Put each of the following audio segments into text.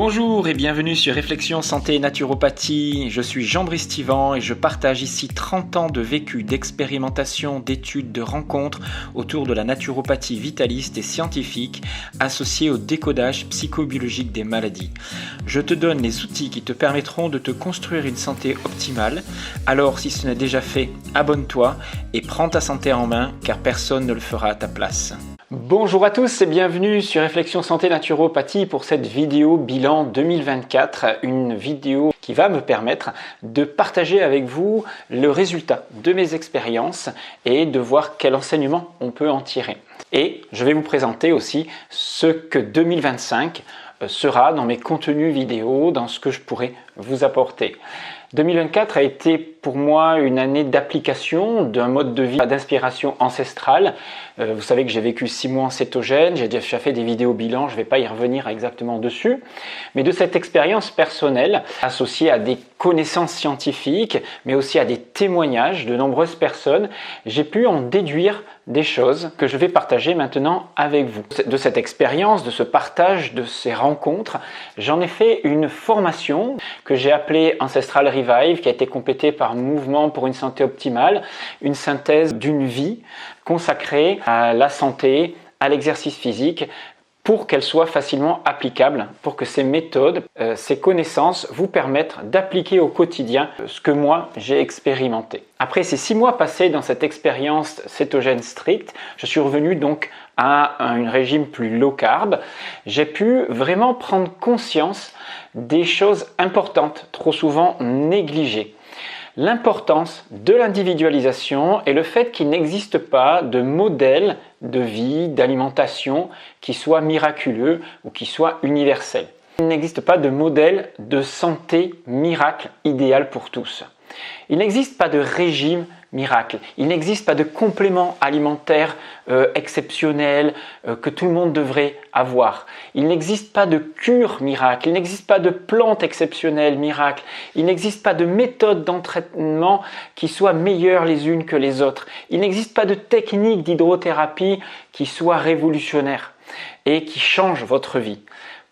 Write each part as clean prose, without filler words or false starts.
Bonjour et bienvenue sur Réflexion Santé et Naturopathie. Je suis Jean-Brice Tivan et je partage ici 30 ans de vécu, d'expérimentation, d'études, de rencontres autour de la naturopathie vitaliste et scientifique associée au décodage psychobiologique des maladies. Je te donne les outils qui te permettront de te construire une santé optimale. Alors si ce n'est déjà fait, abonne-toi et prends ta santé en main car personne ne le fera à ta place. Bonjour à tous et bienvenue sur Réflexion Santé Naturopathie pour cette vidéo bilan 2024, une vidéo qui va me permettre de partager avec vous le résultat de mes expériences et de voir quel enseignement on peut en tirer. Et je vais vous présenter aussi ce que 2025 sera dans mes contenus vidéo, dans ce que je pourrai vous apporter. 2024 a été pour moi une année d'application d'un mode de vie d'inspiration ancestrale. Vous savez que j'ai vécu 6 mois en cétogène, j'ai déjà fait des vidéos bilan, je ne vais pas y revenir exactement dessus. Mais de cette expérience personnelle, associée à des connaissances scientifiques, mais aussi à des témoignages de nombreuses personnes, j'ai pu en déduire des choses que je vais partager maintenant avec vous. De cette expérience, de ce partage, de ces rencontres, j'en ai fait une formation que j'ai appelée Ancestral Revive, qui a été complétée par Mouvement pour une santé optimale, une synthèse d'une vie consacrée à la santé, à l'exercice physique, pour qu'elle soit facilement applicable, pour que ces méthodes, ces connaissances vous permettent d'appliquer au quotidien ce que moi j'ai expérimenté. Après ces 6 mois passés dans cette expérience cétogène stricte, je suis revenu donc à un régime plus low carb. J'ai pu vraiment prendre conscience des choses importantes, trop souvent négligées. L'importance de l'individualisation et le fait qu'il n'existe pas de modèle de vie, d'alimentation qui soit miraculeux ou qui soit universel. Il n'existe pas de modèle de santé miracle idéal pour tous. Il n'existe pas de régime miracle. Il n'existe pas de complément alimentaire exceptionnel que tout le monde devrait avoir. Il n'existe pas de cure miracle. Il n'existe pas de plante exceptionnelle miracle. Il n'existe pas de méthode d'entraînement qui soit meilleure les unes que les autres. Il n'existe pas de technique d'hydrothérapie qui soit révolutionnaire et qui change votre vie.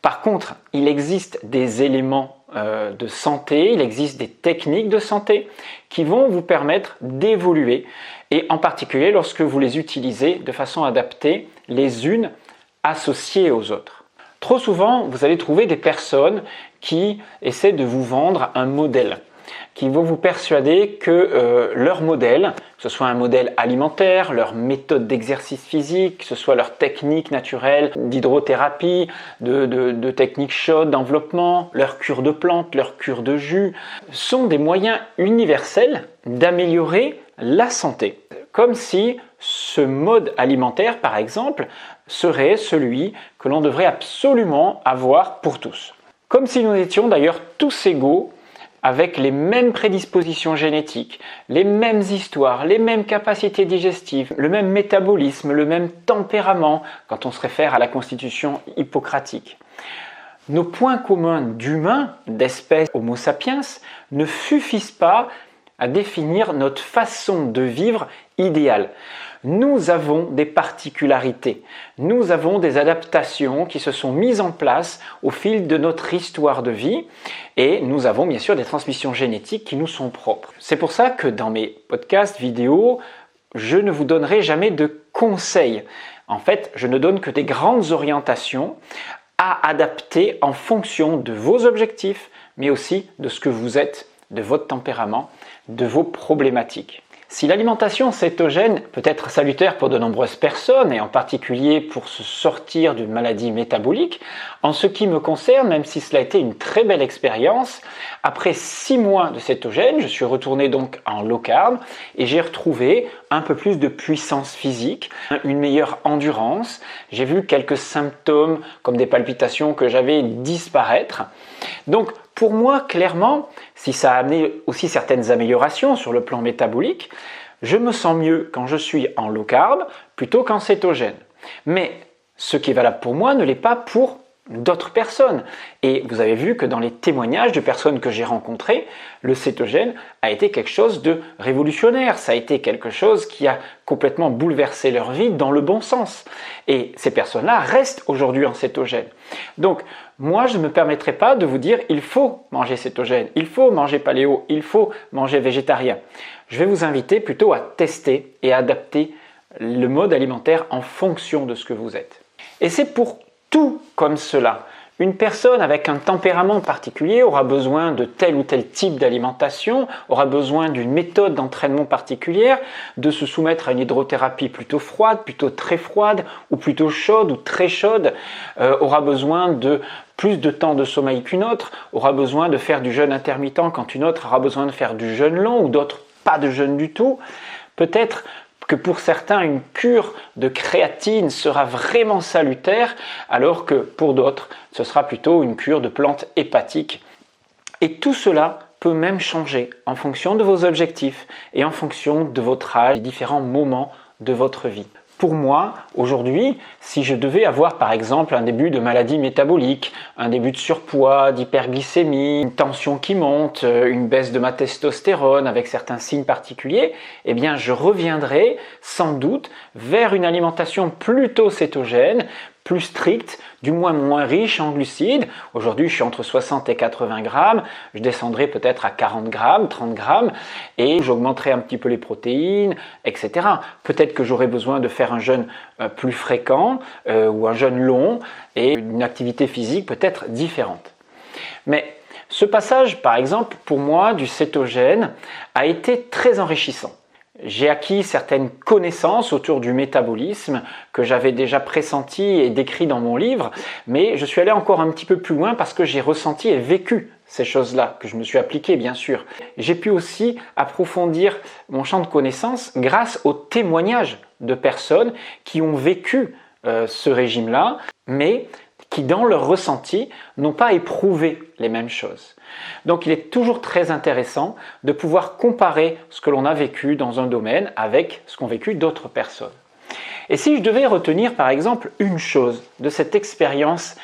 Par contre, il existe des éléments de santé, il existe des techniques de santé qui vont vous permettre d'évoluer et en particulier lorsque vous les utilisez de façon adaptée les unes associées aux autres. Trop souvent, vous allez trouver des personnes qui essaient de vous vendre un modèle, qui vont vous persuader que leur modèle, que ce soit un modèle alimentaire, leur méthode d'exercice physique, que ce soit leur technique naturelle d'hydrothérapie, de techniques chaudes d'enveloppement, leur cure de plantes, leur cure de jus, sont des moyens universels d'améliorer la santé. Comme si ce mode alimentaire, par exemple, serait celui que l'on devrait absolument avoir pour tous. Comme si nous étions d'ailleurs tous égaux, avec les mêmes prédispositions génétiques, les mêmes histoires, les mêmes capacités digestives, le même métabolisme, le même tempérament quand on se réfère à la constitution hippocratique. Nos points communs d'humains, d'espèces Homo sapiens, ne suffisent pas à définir notre façon de vivre idéale. Nous avons des particularités, nous avons des adaptations qui se sont mises en place au fil de notre histoire de vie et nous avons bien sûr des transmissions génétiques qui nous sont propres. C'est pour ça que dans mes podcasts, vidéos, je ne vous donnerai jamais de conseils. En fait, je ne donne que des grandes orientations à adapter en fonction de vos objectifs, mais aussi de ce que vous êtes, de votre tempérament, de vos problématiques. Si l'alimentation cétogène peut être salutaire pour de nombreuses personnes, et en particulier pour se sortir d'une maladie métabolique, en ce qui me concerne, même si cela a été une très belle expérience, après 6 mois de cétogène, je suis retourné donc en low carb et j'ai retrouvé un peu plus de puissance physique, une meilleure endurance. J'ai vu quelques symptômes comme des palpitations que j'avais disparaître. Donc, pour moi, clairement, si ça a amené aussi certaines améliorations sur le plan métabolique, je me sens mieux quand je suis en low carb plutôt qu'en cétogène. Mais ce qui est valable pour moi ne l'est pas pour d'autres personnes. Et vous avez vu que dans les témoignages de personnes que j'ai rencontrées, le cétogène a été quelque chose de révolutionnaire. Ça a été quelque chose qui a complètement bouleversé leur vie dans le bon sens. Et ces personnes-là restent aujourd'hui en cétogène. Donc, moi je ne me permettrai pas de vous dire il faut manger cétogène, il faut manger paléo, il faut manger végétarien. Je vais vous inviter plutôt à tester et à adapter le mode alimentaire en fonction de ce que vous êtes. Et c'est pour tout comme cela. Une personne avec un tempérament particulier aura besoin de tel ou tel type d'alimentation, aura besoin d'une méthode d'entraînement particulière, de se soumettre à une hydrothérapie plutôt froide, plutôt très froide, ou plutôt chaude ou très chaude, aura besoin de plus de temps de sommeil qu'une autre, aura besoin de faire du jeûne intermittent quand une autre aura besoin de faire du jeûne long, ou d'autres pas de jeûne du tout. Peut-être que pour certains, une cure de créatine sera vraiment salutaire, alors que pour d'autres, ce sera plutôt une cure de plantes hépatiques. Et tout cela peut même changer en fonction de vos objectifs et en fonction de votre âge et différents moments de votre vie. Pour moi, aujourd'hui, si je devais avoir par exemple un début de maladie métabolique, un début de surpoids, d'hyperglycémie, une tension qui monte, une baisse de ma testostérone avec certains signes particuliers, eh bien je reviendrai sans doute vers une alimentation plutôt cétogène, plus stricte, du moins riche en glucides. Aujourd'hui, je suis entre 60 et 80 grammes. Je descendrai peut-être à 40 grammes, 30 grammes et j'augmenterai un petit peu les protéines, etc. Peut-être que j'aurai besoin de faire un jeûne plus fréquent ou un jeûne long et une activité physique peut-être différente. Mais ce passage, par exemple, pour moi, du cétogène a été très enrichissant. J'ai acquis certaines connaissances autour du métabolisme que j'avais déjà pressenti et décrit dans mon livre, mais je suis allé encore un petit peu plus loin parce que j'ai ressenti et vécu ces choses-là, que je me suis appliqué bien sûr. J'ai pu aussi approfondir mon champ de connaissances grâce aux témoignages de personnes qui ont vécu ce régime-là, mais qui dans leur ressenti n'ont pas éprouvé les mêmes choses. Donc il est toujours très intéressant de pouvoir comparer ce que l'on a vécu dans un domaine avec ce qu'ont vécu d'autres personnes. Et si je devais retenir par exemple une chose de cette expérience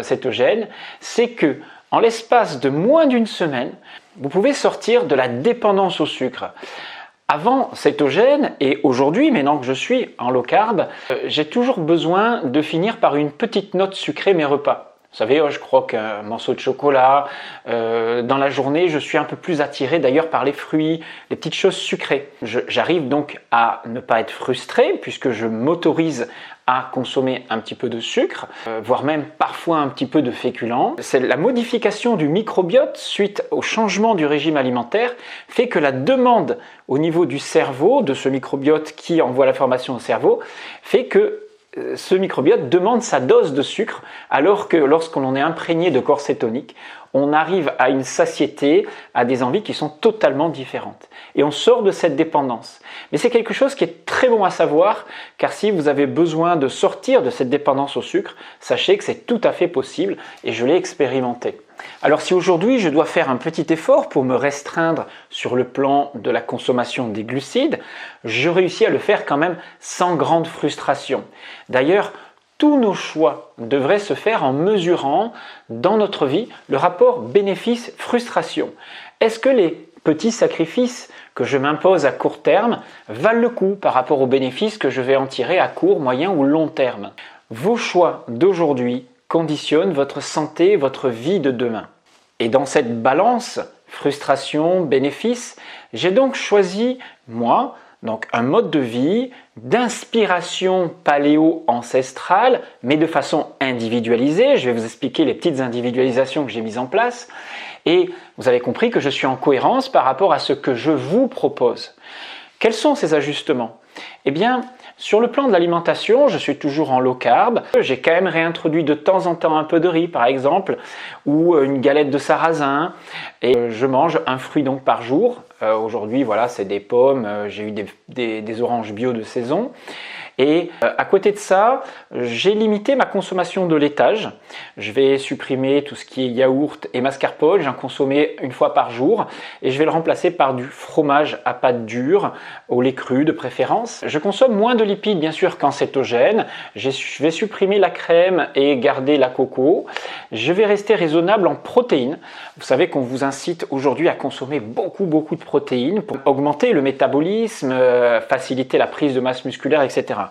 cétogène, c'est que en l'espace de moins d'une semaine, vous pouvez sortir de la dépendance au sucre. Avant cétogène et aujourd'hui, maintenant que je suis en low carb, j'ai toujours besoin de finir par une petite note sucrée mes repas. Vous savez, je croque un morceau de chocolat. Dans la journée, je suis un peu plus attiré d'ailleurs par les fruits, les petites choses sucrées. J'arrive donc à ne pas être frustré puisque je m'autorise à consommer un petit peu de sucre, voire même parfois un petit peu de féculents. C'est la modification du microbiote suite au changement du régime alimentaire fait que la demande au niveau du cerveau, de ce microbiote qui envoie l'information au cerveau, fait que ce microbiote demande sa dose de sucre alors que lorsqu'on est imprégné de corps cétonique, on arrive à une satiété, à des envies qui sont totalement différentes. Et on sort de cette dépendance. Mais c'est quelque chose qui est très bon à savoir, car si vous avez besoin de sortir de cette dépendance au sucre, sachez que c'est tout à fait possible et je l'ai expérimenté. Alors si aujourd'hui je dois faire un petit effort pour me restreindre sur le plan de la consommation des glucides, je réussis à le faire quand même sans grande frustration. D'ailleurs, tous nos choix devraient se faire en mesurant dans notre vie le rapport bénéfice-frustration. Est-ce que les petits sacrifices que je m'impose à court terme valent le coup par rapport aux bénéfices que je vais en tirer à court, moyen ou long terme? Vos choix d'aujourd'hui conditionnent votre santé, votre vie de demain. Et dans cette balance, frustration, bénéfice, j'ai donc choisi, moi, donc un mode de vie d'inspiration paléo-ancestrale, mais de façon individualisée. Je vais vous expliquer les petites individualisations que j'ai mises en place. Et vous avez compris que je suis en cohérence par rapport à ce que je vous propose. Quels sont ces ajustements? Eh bien, sur le plan de l'alimentation, je suis toujours en low carb. J'ai quand même réintroduit de temps en temps un peu de riz par exemple, ou une galette de sarrasin. Et je mange un fruit donc par jour. Aujourd'hui, voilà, c'est des pommes, j'ai eu des oranges bio de saison. Et à côté de ça, j'ai limité ma consommation de laitage. Je vais supprimer tout ce qui est yaourt et mascarpone, j'en consommais une fois par jour et je vais le remplacer par du fromage à pâte dure, au lait cru de préférence. Je consomme moins de lipides bien sûr qu'en cétogène. Je vais supprimer la crème et garder la coco. Je vais rester raisonnable en protéines. Vous savez qu'on vous incite aujourd'hui à consommer beaucoup de protéines pour augmenter le métabolisme, faciliter la prise de masse musculaire, etc.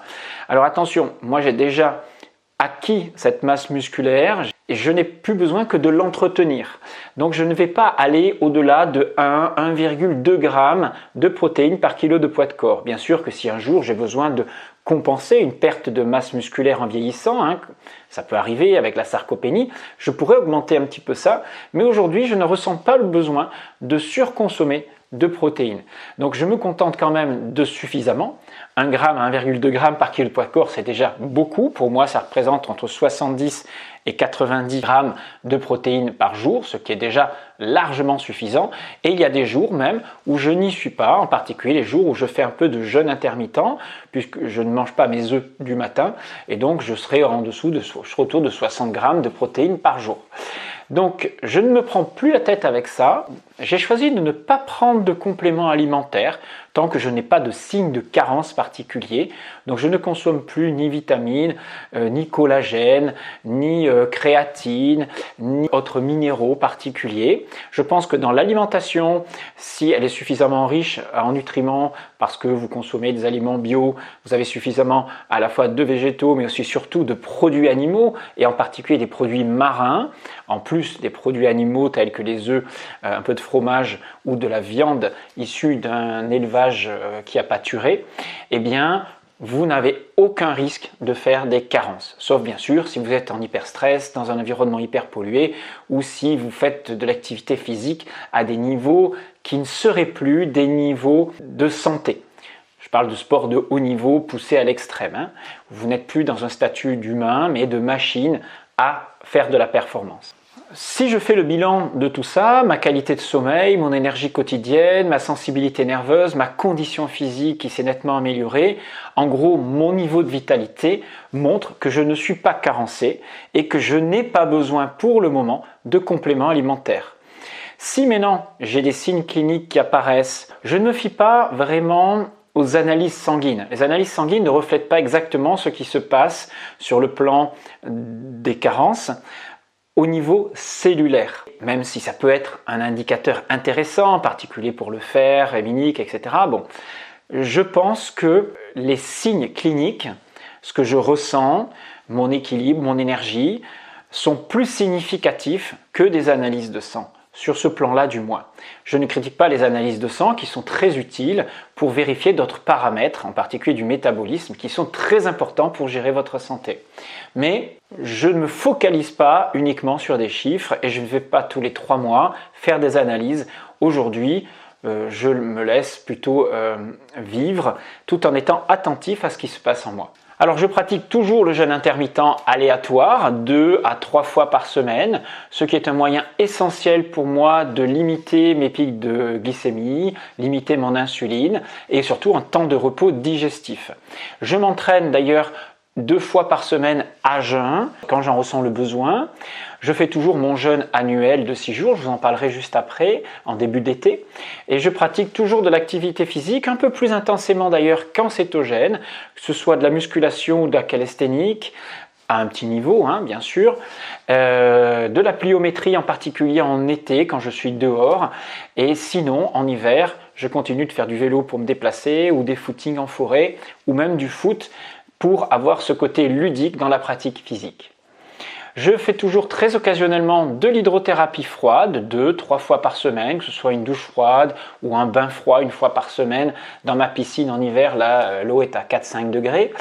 Alors attention, moi j'ai déjà acquis cette masse musculaire et je n'ai plus besoin que de l'entretenir. Donc je ne vais pas aller au-delà de 1,2 g de protéines par kilo de poids de corps. Bien sûr que si un jour j'ai besoin de compenser une perte de masse musculaire en vieillissant, ça peut arriver avec la sarcopénie, je pourrais augmenter un petit peu ça, mais aujourd'hui je ne ressens pas le besoin de surconsommer de protéines. Donc je me contente quand même de suffisamment. 1 g à 1,2 g par kilo de poids de corps, c'est déjà beaucoup. Pour moi, ça représente entre 70 et 90 g de protéines par jour, ce qui est déjà largement suffisant. Et il y a des jours même où je n'y suis pas, en particulier les jours où je fais un peu de jeûne intermittent, puisque je ne mange pas mes œufs du matin, et donc je serai autour de 60 g de protéines par jour. Donc je ne me prends plus la tête avec ça. J'ai choisi de ne pas prendre de compléments alimentaires tant que je n'ai pas de signe de carence particulier. Donc je ne consomme plus ni vitamines, ni collagène, ni créatine, ni autres minéraux particuliers. Je pense que dans l'alimentation, si elle est suffisamment riche en nutriments, parce que vous consommez des aliments bio, vous avez suffisamment à la fois de végétaux, mais aussi surtout de produits animaux, et en particulier des produits marins, en plus des produits animaux tels que les œufs, un peu de fromage ou de la viande issue d'un élevage qui a pâturé, eh bien, vous n'avez aucun risque de faire des carences. Sauf bien sûr si vous êtes en hyperstress, dans un environnement hyper pollué, ou si vous faites de l'activité physique à des niveaux qui ne seraient plus des niveaux de santé. Je parle de sport de haut niveau poussé à l'extrême. Vous n'êtes plus dans un statut d'humain, mais de machine à faire de la performance. Si je fais le bilan de tout ça, ma qualité de sommeil, mon énergie quotidienne, ma sensibilité nerveuse, ma condition physique qui s'est nettement améliorée, en gros mon niveau de vitalité montre que je ne suis pas carencé et que je n'ai pas besoin pour le moment de compléments alimentaires. Si maintenant j'ai des signes cliniques qui apparaissent, je ne me fie pas vraiment aux analyses sanguines. Les analyses sanguines ne reflètent pas exactement ce qui se passe sur le plan des carences au niveau cellulaire, même si ça peut être un indicateur intéressant, en particulier pour le fer, héminique, etc. Bon, je pense que les signes cliniques, ce que je ressens, mon équilibre, mon énergie, sont plus significatifs que des analyses de sang. Sur ce plan-là du moins. Je ne critique pas les analyses de sang qui sont très utiles pour vérifier d'autres paramètres, en particulier du métabolisme, qui sont très importants pour gérer votre santé. Mais je ne me focalise pas uniquement sur des chiffres et je ne vais pas tous les 3 mois faire des analyses. Aujourd'hui, je me laisse plutôt vivre tout en étant attentif à ce qui se passe en moi. Alors je pratique toujours le jeûne intermittent aléatoire 2 à 3 fois par semaine, ce qui est un moyen essentiel pour moi de limiter mes pics de glycémie, limiter mon insuline et surtout un temps de repos digestif. Je m'entraîne d'ailleurs 2 fois par semaine à jeun quand j'en ressens le besoin. Je fais toujours mon jeûne annuel de 6 jours, je vous en parlerai juste après, en début d'été. Et je pratique toujours de l'activité physique, un peu plus intensément d'ailleurs qu'en cétogène, que ce soit de la musculation ou de la calisthénique, à un petit niveau bien sûr, de la pliométrie en particulier en été quand je suis dehors, et sinon en hiver, je continue de faire du vélo pour me déplacer, ou des footings en forêt, ou même du foot, pour avoir ce côté ludique dans la pratique physique. Je fais toujours très occasionnellement de l'hydrothérapie froide, 2-3 fois par semaine, que ce soit une douche froide ou un bain froid 1 fois par semaine. Dans ma piscine en hiver, là, l'eau est à 4-5 degrés.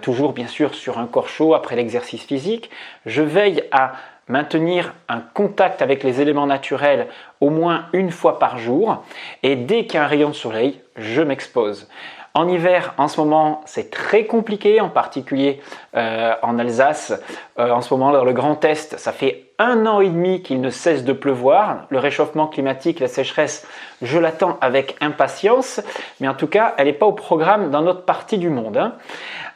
Toujours bien sûr sur un corps chaud après l'exercice physique. Je veille à maintenir un contact avec les éléments naturels au moins 1 fois par jour. Et dès qu'il y a un rayon de soleil, je m'expose. En hiver, en ce moment, c'est très compliqué, en particulier en Alsace. En ce moment, dans le Grand Est, ça fait 1 an et demi qu'il ne cesse de pleuvoir. Le réchauffement climatique, la sécheresse, je l'attends avec impatience. Mais en tout cas, elle n'est pas au programme dans notre partie du monde.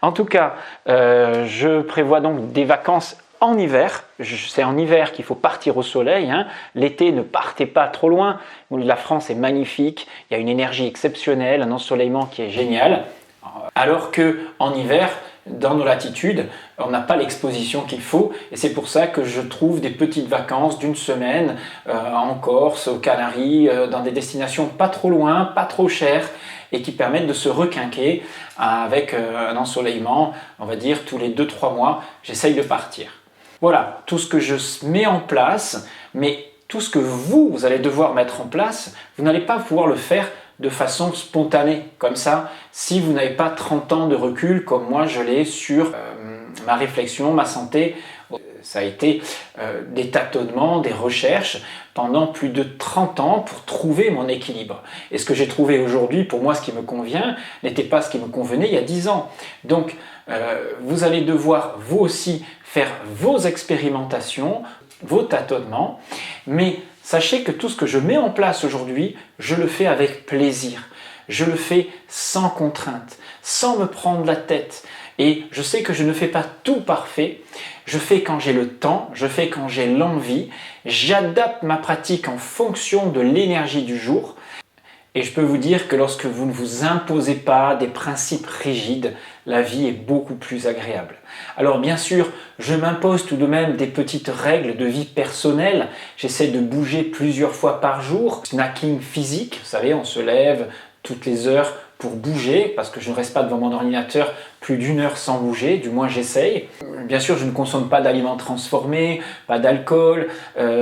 En tout cas, je prévois donc des vacances en hiver. C'est en hiver qu'il faut partir au soleil. L'été, ne partez pas trop loin. La France est magnifique, il y a une énergie exceptionnelle, un ensoleillement qui est génial. Alors qu'en hiver, dans nos latitudes, on n'a pas l'exposition qu'il faut et c'est pour ça que je trouve des petites vacances d'une semaine en Corse, aux Canaries, dans des destinations pas trop loin, pas trop chères et qui permettent de se requinquer avec un ensoleillement, on va dire tous les 2-3 mois, j'essaye de partir. Voilà, tout ce que je mets en place, mais tout ce que vous allez devoir mettre en place, vous n'allez pas pouvoir le faire de façon spontanée, comme ça, si vous n'avez pas 30 ans de recul, comme moi je l'ai sur ma réflexion, ma santé. Ça a été des tâtonnements, des recherches pendant plus de 30 ans pour trouver mon équilibre. Et ce que j'ai trouvé aujourd'hui, pour moi, ce qui me convient, n'était pas ce qui me convenait il y a 10 ans. Donc, vous allez devoir, vous aussi, faire vos expérimentations, vos tâtonnements, mais sachez que tout ce que je mets en place aujourd'hui, je le fais avec plaisir. Je le fais sans contrainte, sans me prendre la tête. Et je sais que je ne fais pas tout parfait, je fais quand j'ai le temps, je fais quand j'ai l'envie, j'adapte ma pratique en fonction de l'énergie du jour. Et je peux vous dire que lorsque vous ne vous imposez pas des principes rigides, la vie est beaucoup plus agréable. Alors bien sûr, je m'impose tout de même des petites règles de vie personnelle. J'essaie de bouger plusieurs fois par jour. Snacking physique, vous savez, on se lève toutes les heures pour bouger, parce que je ne reste pas devant mon ordinateur plus d'1 heure sans bouger, du moins j'essaye. Bien sûr, je ne consomme pas d'aliments transformés, pas d'alcool,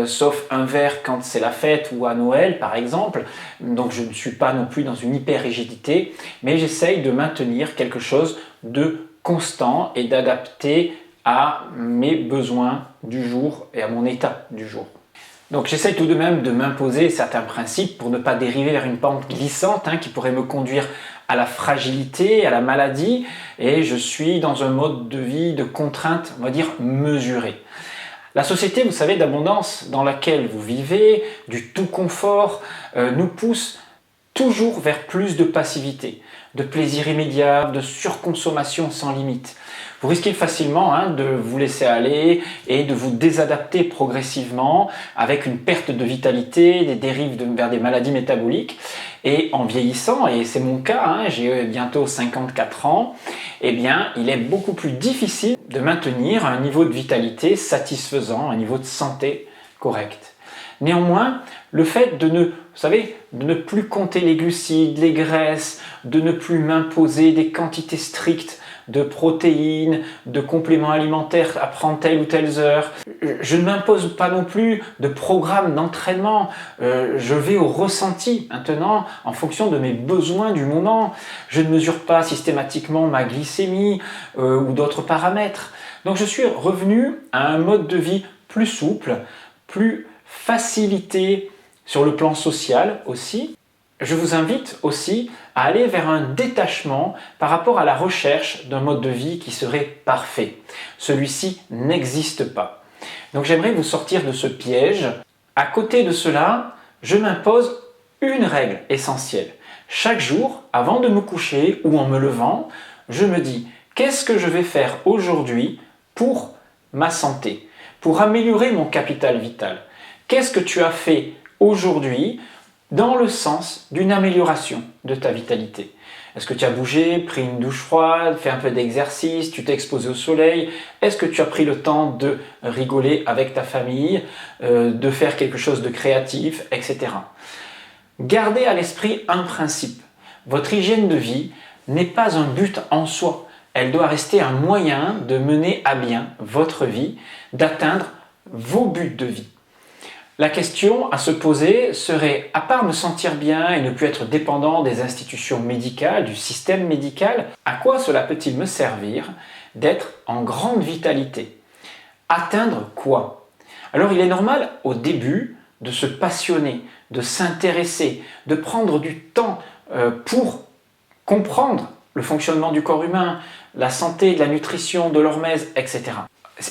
sauf un verre quand c'est la fête ou à Noël par exemple. Donc je ne suis pas non plus dans une hyper-rigidité, mais j'essaye de maintenir quelque chose de constant et d'adapter à mes besoins du jour et à mon état du jour. Donc j'essaie tout de même de m'imposer certains principes pour ne pas dériver vers une pente glissante qui pourrait me conduire à la fragilité, à la maladie, et je suis dans un mode de vie de contrainte, on va dire, mesurée. La société, vous savez, d'abondance dans laquelle vous vivez, du tout confort, nous pousse toujours vers plus de passivité, de plaisir immédiat, de surconsommation sans limite. Vous risquez facilement de vous laisser aller et de vous désadapter progressivement avec une perte de vitalité, des dérives vers des maladies métaboliques. Et en vieillissant, et c'est mon cas, j'ai bientôt 54 ans, eh bien, il est beaucoup plus difficile de maintenir un niveau de vitalité satisfaisant, un niveau de santé correct. Néanmoins, le fait de ne plus compter les glucides, les graisses, de ne plus m'imposer des quantités strictes de protéines, de compléments alimentaires à prendre telle ou telle heure. Je ne m'impose pas non plus de programme d'entraînement. Je vais au ressenti maintenant en fonction de mes besoins du moment. Je ne mesure pas systématiquement ma glycémie ou d'autres paramètres. Donc je suis revenu à un mode de vie plus souple, plus facilité sur le plan social aussi. Je vous invite aussi à aller vers un détachement par rapport à la recherche d'un mode de vie qui serait parfait. Celui-ci n'existe pas. Donc j'aimerais vous sortir de ce piège. À côté de cela, je m'impose une règle essentielle. Chaque jour, avant de me coucher ou en me levant, je me dis qu'est-ce que je vais faire aujourd'hui pour ma santé, pour améliorer mon capital vital. Qu'est-ce que tu as fait aujourd'hui dans le sens d'une amélioration de ta vitalité? Est-ce que tu as bougé, pris une douche froide, fait un peu d'exercice, tu t'es exposé au soleil? Est-ce que tu as pris le temps de rigoler avec ta famille, de faire quelque chose de créatif, etc. Gardez à l'esprit un principe. Votre hygiène de vie n'est pas un but en soi. Elle doit rester un moyen de mener à bien votre vie, d'atteindre vos buts de vie. La question à se poser serait, à part me sentir bien et ne plus être dépendant des institutions médicales, du système médical, à quoi cela peut-il me servir d'être en grande vitalité? Atteindre quoi? Alors il est normal au début de se passionner, de s'intéresser, de prendre du temps pour comprendre le fonctionnement du corps humain, la santé, de la nutrition, de l'hormèse, etc.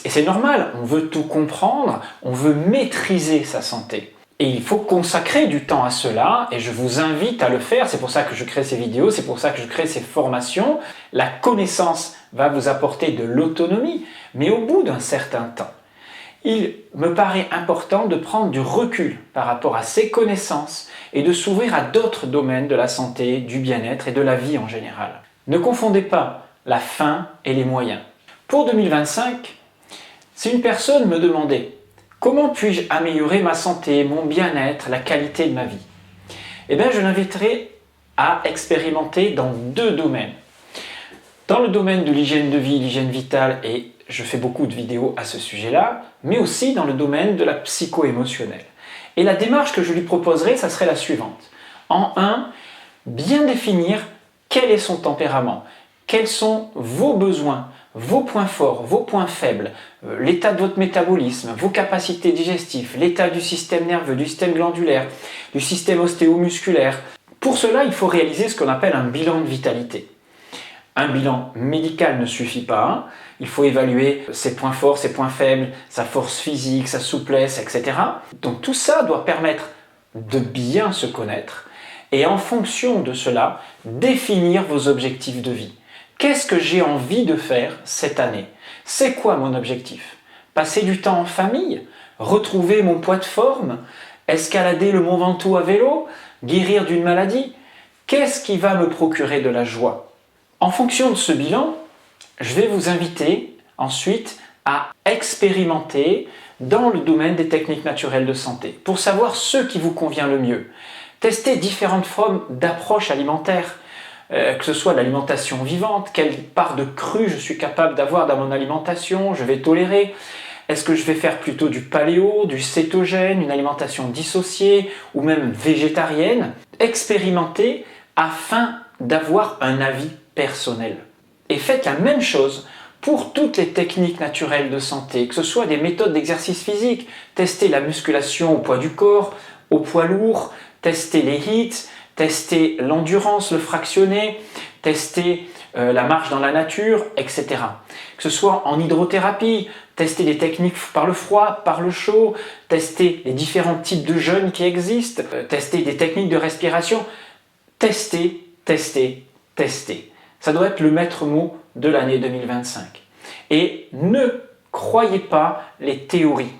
Et c'est normal, on veut tout comprendre, on veut maîtriser sa santé. Et il faut consacrer du temps à cela, et je vous invite à le faire, c'est pour ça que je crée ces vidéos, c'est pour ça que je crée ces formations. La connaissance va vous apporter de l'autonomie, mais au bout d'un certain temps. Il me paraît important de prendre du recul par rapport à ces connaissances et de s'ouvrir à d'autres domaines de la santé, du bien-être et de la vie en général. Ne confondez pas la fin et les moyens. Pour 2025, si une personne me demandait « Comment puis-je améliorer ma santé, mon bien-être, la qualité de ma vie ?» Eh bien, je l'inviterai à expérimenter dans 2 domaines. Dans le domaine de l'hygiène de vie, l'hygiène vitale, et je fais beaucoup de vidéos à ce sujet-là, mais aussi dans le domaine de la psycho-émotionnelle. Et la démarche que je lui proposerai, ça serait la suivante. En 1, bien définir quel est son tempérament, quels sont vos besoins, vos points forts, vos points faibles, l'état de votre métabolisme, vos capacités digestives, l'état du système nerveux, du système glandulaire, du système ostéomusculaire. Pour cela, il faut réaliser ce qu'on appelle un bilan de vitalité. Un bilan médical ne suffit pas, il faut évaluer ses points forts, ses points faibles, sa force physique, sa souplesse, etc. Donc tout ça doit permettre de bien se connaître et en fonction de cela, définir vos objectifs de vie. Qu'est-ce que j'ai envie de faire cette année? C'est quoi mon objectif? Passer du temps en famille? Retrouver mon poids de forme? Escalader le Mont Ventoux à vélo? Guérir d'une maladie? Qu'est-ce qui va me procurer de la joie? En fonction de ce bilan, je vais vous inviter ensuite à expérimenter dans le domaine des techniques naturelles de santé pour savoir ce qui vous convient le mieux. Tester différentes formes d'approche alimentaire, que ce soit l'alimentation vivante, quelle part de cru je suis capable d'avoir dans mon alimentation, je vais tolérer. Est-ce que je vais faire plutôt du paléo, du cétogène, une alimentation dissociée ou même végétarienne? Expérimenter afin d'avoir un avis personnel. Et faites la même chose pour toutes les techniques naturelles de santé, que ce soit des méthodes d'exercice physique, tester la musculation au poids du corps, au poids lourd, tester les HIIT, tester l'endurance, le fractionné, tester la marche dans la nature, etc. Que ce soit en hydrothérapie, tester des techniques par le froid, par le chaud, tester les différents types de jeûnes qui existent, tester des techniques de respiration, tester, tester, tester. Ça doit être le maître mot de l'année 2025. Et ne croyez pas les théories.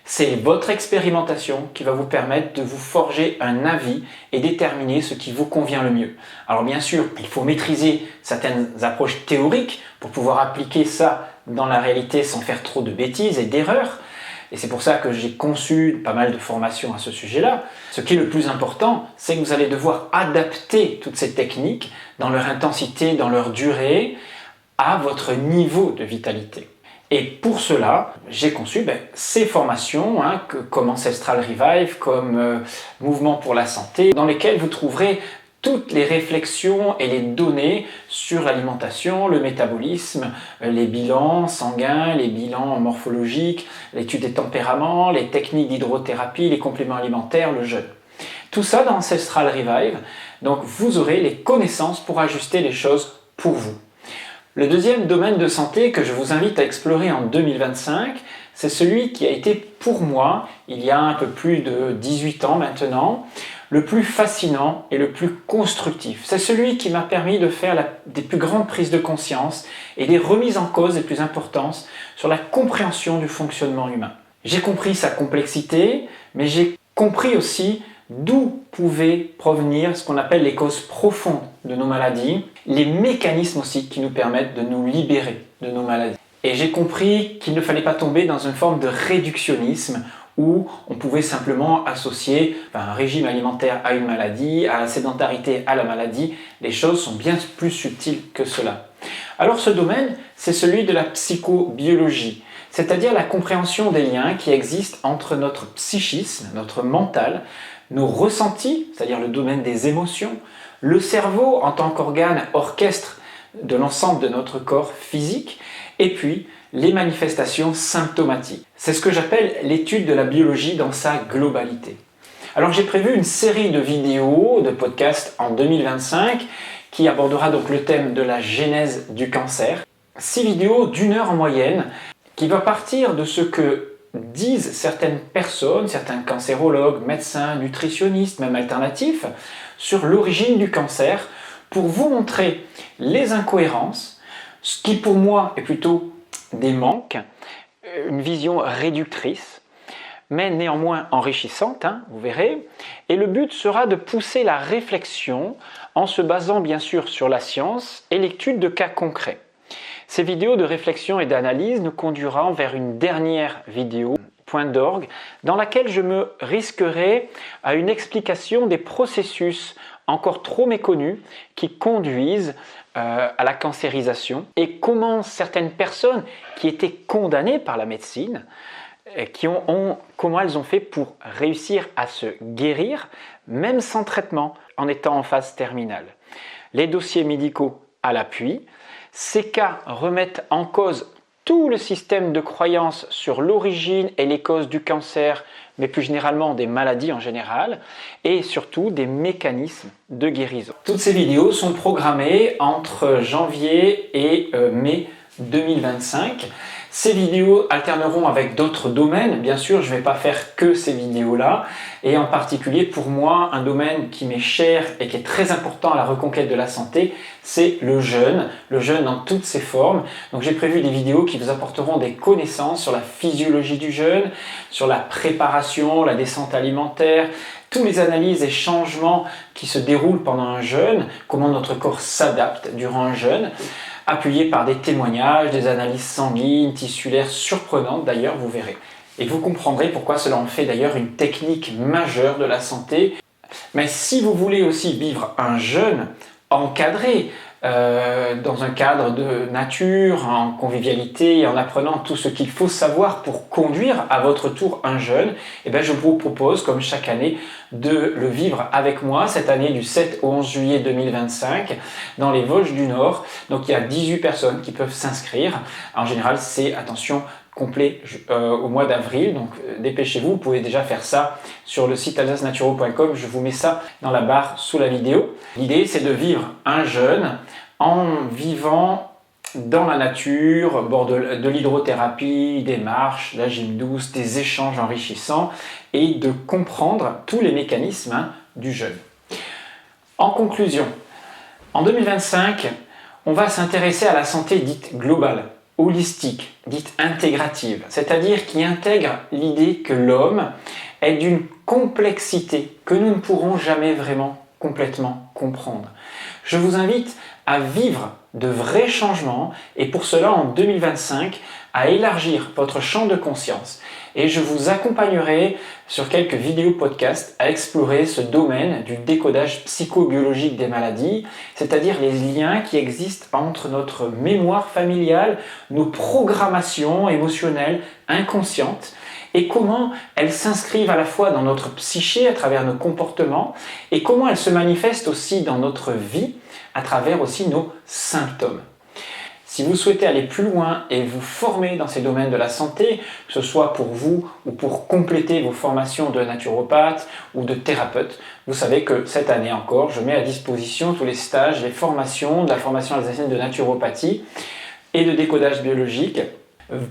C'est votre expérimentation qui va vous permettre de vous forger un avis et déterminer ce qui vous convient le mieux. Alors bien sûr, il faut maîtriser certaines approches théoriques pour pouvoir appliquer ça dans la réalité sans faire trop de bêtises et d'erreurs. Et c'est pour ça que j'ai conçu pas mal de formations à ce sujet-là. Ce qui est le plus important, c'est que vous allez devoir adapter toutes ces techniques dans leur intensité, dans leur durée, à votre niveau de vitalité. Et pour cela, j'ai conçu ces formations, comme Ancestral Revive, comme Mouvement pour la santé, dans lesquelles vous trouverez toutes les réflexions et les données sur l'alimentation, le métabolisme, les bilans sanguins, les bilans morphologiques, l'étude des tempéraments, les techniques d'hydrothérapie, les compléments alimentaires, le jeûne. Tout ça dans Ancestral Revive, donc vous aurez les connaissances pour ajuster les choses pour vous. Le deuxième domaine de santé que je vous invite à explorer en 2025, c'est celui qui a été pour moi, il y a un peu plus de 18 ans maintenant, le plus fascinant et le plus constructif. C'est celui qui m'a permis de faire des plus grandes prises de conscience et des remises en cause les plus importantes sur la compréhension du fonctionnement humain. J'ai compris sa complexité, mais j'ai compris aussi d'où pouvaient provenir ce qu'on appelle les causes profondes de nos maladies, les mécanismes aussi qui nous permettent de nous libérer de nos maladies. Et j'ai compris qu'il ne fallait pas tomber dans une forme de réductionnisme où on pouvait simplement associer un régime alimentaire à une maladie, à la sédentarité à la maladie. Les choses sont bien plus subtiles que cela. Alors ce domaine, c'est celui de la psychobiologie, c'est-à-dire la compréhension des liens qui existent entre notre psychisme, notre mental, nos ressentis, c'est-à-dire le domaine des émotions, le cerveau en tant qu'organe orchestre de l'ensemble de notre corps physique, et puis les manifestations symptomatiques. C'est ce que j'appelle l'étude de la biologie dans sa globalité. Alors j'ai prévu une série de vidéos, de podcasts en 2025 qui abordera donc le thème de la genèse du cancer. 6 vidéos d'1 heure en moyenne qui va partir de ce que disent certaines personnes, certains cancérologues, médecins, nutritionnistes, même alternatifs, sur l'origine du cancer pour vous montrer les incohérences, ce qui pour moi est plutôt des manques, une vision réductrice, mais néanmoins enrichissante, vous verrez. Et le but sera de pousser la réflexion en se basant bien sûr sur la science et l'étude de cas concrets. Ces vidéos de réflexion et d'analyse nous conduiront vers une dernière vidéo, point d'orgue, dans laquelle je me risquerai à une explication des processus encore trop méconnus qui conduisent à la cancérisation et comment certaines personnes qui étaient condamnées par la médecine, comment elles ont fait pour réussir à se guérir, même sans traitement, en étant en phase terminale. Les dossiers médicaux à l'appui, ces cas remettent en cause tout le système de croyance sur l'origine et les causes du cancer, mais plus généralement des maladies en général, et surtout des mécanismes de guérison. Toutes ces vidéos sont programmées entre janvier et mai 2025. Ces vidéos alterneront avec d'autres domaines. Bien sûr, je ne vais pas faire que ces vidéos-là. Et en particulier, pour moi, un domaine qui m'est cher et qui est très important à la reconquête de la santé, c'est le jeûne dans toutes ses formes. Donc j'ai prévu des vidéos qui vous apporteront des connaissances sur la physiologie du jeûne, sur la préparation, la descente alimentaire, toutes les analyses et changements qui se déroulent pendant un jeûne, comment notre corps s'adapte durant un jeûne, appuyé par des témoignages, des analyses sanguines, tissulaires surprenantes d'ailleurs, vous verrez. Et vous comprendrez pourquoi cela en fait d'ailleurs une technique majeure de la santé. Mais si vous voulez aussi vivre un jeûne encadré, dans un cadre de nature, en convivialité et en apprenant tout ce qu'il faut savoir pour conduire à votre tour un jeûne, eh bien je vous propose, comme chaque année, de le vivre avec moi, cette année du 7 au 11 juillet 2025, dans les Vosges du Nord. Donc il y a 18 personnes qui peuvent s'inscrire. En général, c'est, attention, complet au mois d'avril, donc dépêchez-vous, vous pouvez déjà faire ça sur le site alsacenaturo.com, je vous mets ça dans la barre sous la vidéo. L'idée c'est de vivre un jeûne en vivant dans la nature, au bord de l'hydrothérapie, des marches, de la gym douce, des échanges enrichissants et de comprendre tous les mécanismes du jeûne. En conclusion, en 2025, on va s'intéresser à la santé dite globale, holistique, dite intégrative, c'est-à-dire qui intègre l'idée que l'homme est d'une complexité que nous ne pourrons jamais vraiment complètement comprendre. Je vous invite à vivre de vrais changements et pour cela en 2025 à élargir votre champ de conscience et je vous accompagnerai sur quelques vidéos podcasts à explorer ce domaine du décodage psychobiologique des maladies, c'est-à-dire les liens qui existent entre notre mémoire familiale, nos programmations émotionnelles inconscientes et comment elles s'inscrivent à la fois dans notre psyché à travers nos comportements et comment elles se manifestent aussi dans notre vie à travers aussi nos symptômes. Si vous souhaitez aller plus loin et vous former dans ces domaines de la santé, que ce soit pour vous ou pour compléter vos formations de naturopathe ou de thérapeute, vous savez que cette année encore, je mets à disposition tous les stages, les formations de la formation alsacienne de naturopathie et de décodage biologique.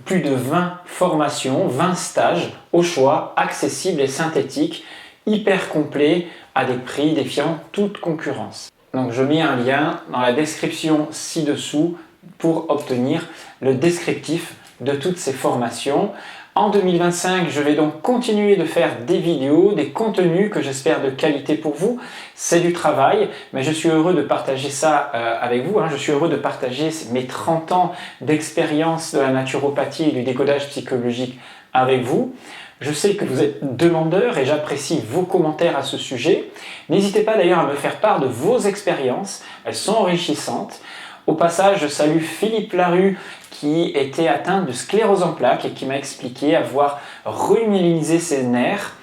Plus de 20 formations, 20 stages au choix, accessibles et synthétiques, hyper complets, à des prix défiant toute concurrence. Donc je mets un lien dans la description ci-dessous pour obtenir le descriptif de toutes ces formations. En 2025, je vais donc continuer de faire des vidéos, des contenus que j'espère de qualité pour vous. C'est du travail, mais je suis heureux de partager ça avec vous. Je suis heureux de partager mes 30 ans d'expérience de la naturopathie et du décodage psychologique avec vous. Je sais que vous êtes demandeurs et j'apprécie vos commentaires à ce sujet. N'hésitez pas d'ailleurs à me faire part de vos expériences, elles sont enrichissantes. Au passage, je salue Philippe Larue qui était atteint de sclérose en plaques et qui m'a expliqué avoir remyélinisé ses nerfs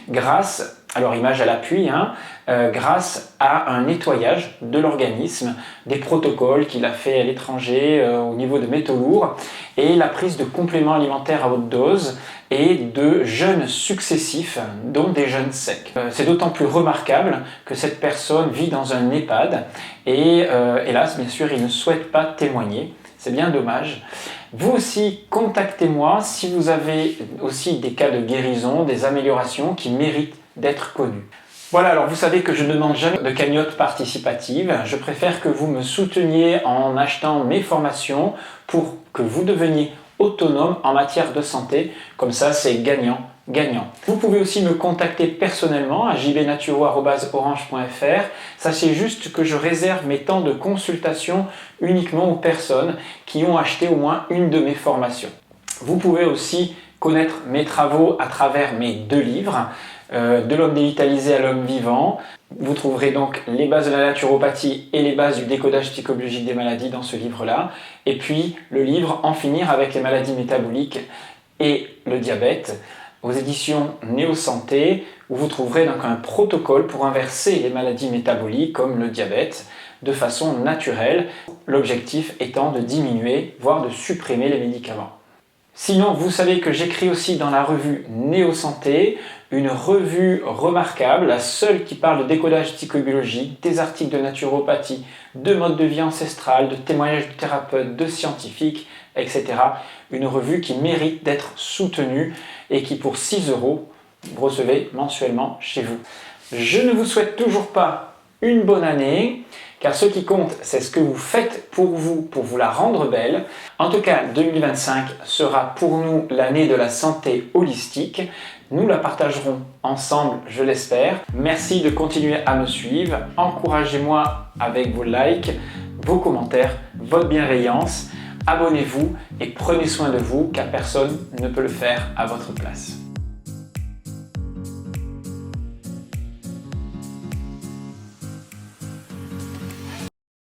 grâce, alors image à l'appui, grâce à un nettoyage de l'organisme, des protocoles qu'il a fait à l'étranger au niveau de métaux lourds et la prise de compléments alimentaires à haute dose et de jeûnes successifs, dont des jeûnes secs. C'est d'autant plus remarquable que cette personne vit dans un EHPAD et hélas, bien sûr, il ne souhaite pas témoigner. C'est bien dommage. Vous aussi, contactez-moi si vous avez aussi des cas de guérison, des améliorations qui méritent d'être connues. Voilà, alors vous savez que je ne demande jamais de cagnotte participative. Je préfère que vous me souteniez en achetant mes formations pour que vous deveniez autonome en matière de santé. Comme ça, c'est gagnant, gagnant. Vous pouvez aussi me contacter personnellement à jbnaturo@orange.fr. Sachez juste que je réserve mes temps de consultation uniquement aux personnes qui ont acheté au moins une de mes formations. Vous pouvez aussi connaître mes travaux à travers mes 2 livres, De l'homme dévitalisé à l'homme vivant. Vous trouverez donc les bases de la naturopathie et les bases du décodage psychobiologique des maladies dans ce livre-là. Et puis le livre En finir avec les maladies métaboliques et le diabète aux éditions Néo Santé, où vous trouverez donc un protocole pour inverser les maladies métaboliques comme le diabète de façon naturelle, l'objectif étant de diminuer, voire de supprimer les médicaments. Sinon, vous savez que j'écris aussi dans la revue Néo Santé, une revue remarquable, la seule qui parle de décodage psychobiologique, des articles de naturopathie, de mode de vie ancestral, de témoignages de thérapeutes, de scientifiques, etc. Une revue qui mérite d'être soutenue et qui pour 6 €, vous recevez mensuellement chez vous. Je ne vous souhaite toujours pas une bonne année, car ce qui compte, c'est ce que vous faites pour vous la rendre belle. En tout cas, 2025 sera pour nous l'année de la santé holistique. Nous la partagerons ensemble, je l'espère. Merci de continuer à me suivre. Encouragez-moi avec vos likes, vos commentaires, votre bienveillance. Abonnez-vous et prenez soin de vous, car personne ne peut le faire à votre place.